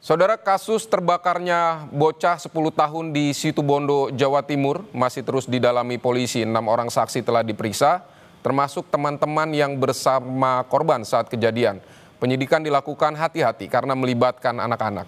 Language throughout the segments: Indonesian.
Saudara, kasus terbakarnya bocah 10 tahun di Situbondo, Jawa Timur masih terus didalami polisi. 6 orang saksi telah diperiksa, termasuk teman-teman yang bersama korban saat kejadian. Penyidikan dilakukan hati-hati karena melibatkan anak-anak.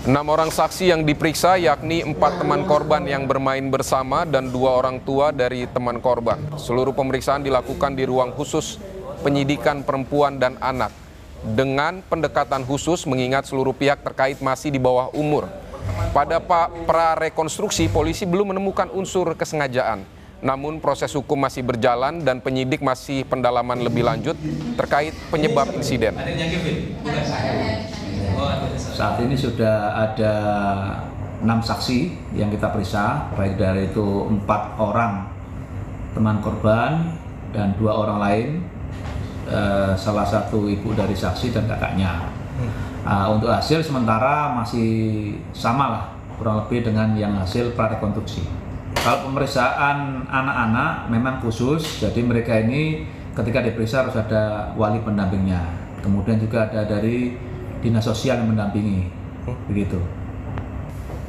Enam orang saksi yang diperiksa yakni 4 teman korban yang bermain bersama dan 2 orang tua dari teman korban. Seluruh pemeriksaan dilakukan di ruang khusus penyidikan perempuan dan anak dengan pendekatan khusus mengingat seluruh pihak terkait masih di bawah umur. Pada prarekonstruksi, polisi belum menemukan unsur kesengajaan. Namun proses hukum masih berjalan dan penyidik masih pendalaman lebih lanjut terkait penyebab insiden. Saat ini sudah ada 6 saksi yang kita periksa, baik dari itu 4 orang teman korban dan 2 orang lain, salah satu ibu dari saksi dan kakaknya. Untuk hasil sementara masih sama lah, kurang lebih dengan yang hasil prarekonstruksi. Kalau pemeriksaan anak-anak memang khusus, jadi mereka ini ketika diperiksa harus ada wali pendampingnya. Kemudian juga ada dari dinas sosial yang mendampingi, begitu.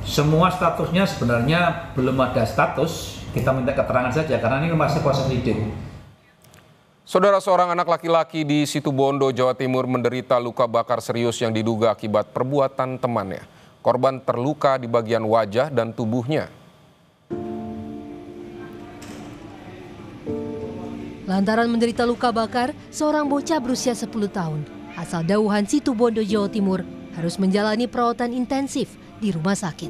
Semua statusnya sebenarnya belum ada status, kita minta keterangan saja karena ini masih proses lidik. Saudara, seorang anak laki-laki di Situbondo, Jawa Timur menderita luka bakar serius yang diduga akibat perbuatan temannya. Korban terluka di bagian wajah dan tubuhnya. Lantaran menderita luka bakar, seorang bocah berusia 10 tahun asal Dauhan, Situbondo, Jawa Timur harus menjalani perawatan intensif di rumah sakit.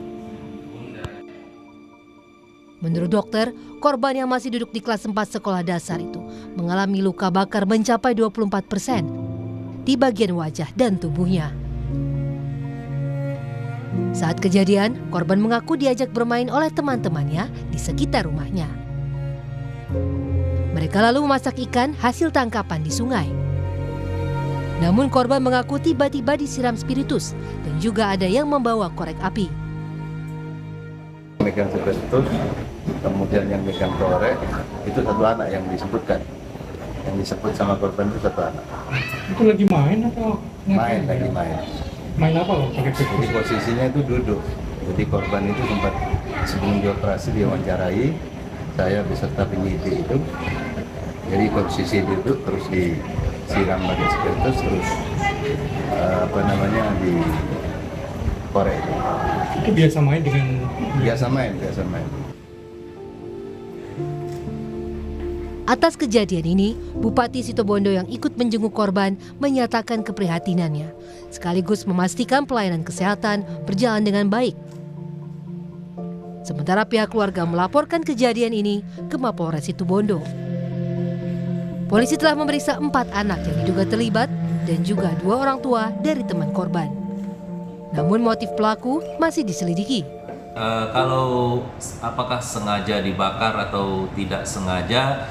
Menurut dokter, korban yang masih duduk di kelas 4 sekolah dasar itu mengalami luka bakar mencapai 24% di bagian wajah dan tubuhnya. Saat kejadian, korban mengaku diajak bermain oleh teman-temannya di sekitar rumahnya. Mereka lalu memasak ikan hasil tangkapan di sungai. Namun korban mengaku tiba-tiba disiram spiritus dan juga ada yang membawa korek api. Megang spiritus, kemudian yang megang korek, itu satu anak yang disebutkan. Yang disebut sama korban itu satu anak. Itu lagi main atau? Lagi main. Main apa loh? Jadi posisinya itu duduk. Jadi korban itu sempat sebelum dioperasi diwawancarai, saya beserta penyidik itu. Jadi posisi duduk terus disiram pakai spiritus terus di korek. Itu biasa main dengan? Biasa main. Atas kejadian ini, Bupati Situbondo yang ikut menjenguk korban menyatakan keprihatinannya, sekaligus memastikan pelayanan kesehatan berjalan dengan baik. Sementara pihak keluarga melaporkan kejadian ini ke Mapolres Situbondo. Polisi telah memeriksa 4 anak yang diduga terlibat dan juga 2 orang tua dari teman korban. Namun motif pelaku masih diselidiki. Kalau apakah sengaja dibakar atau tidak sengaja,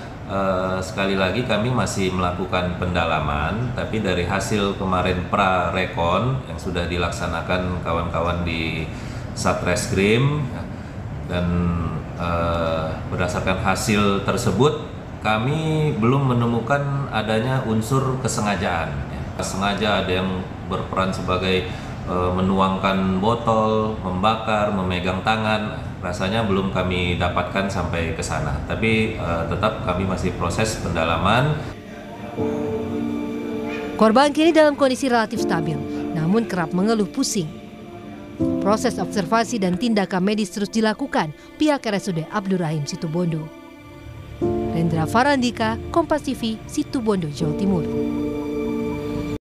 sekali lagi kami masih melakukan pendalaman. Tapi dari hasil kemarin prarekon yang sudah dilaksanakan kawan-kawan di Satreskrim dan berdasarkan hasil tersebut kami belum menemukan adanya unsur kesengajaan. Sengaja ada yang berperan sebagai menuangkan botol, membakar, memegang tangan, rasanya belum kami dapatkan sampai ke sana. Tapi tetap kami masih proses pendalaman. Korban kini dalam kondisi relatif stabil, namun kerap mengeluh pusing. Proses observasi dan tindakan medis terus dilakukan pihak RSUD Abdurrahim Situbondo. Rendra Farandika, Kompas TV, Situbondo, Jawa Timur.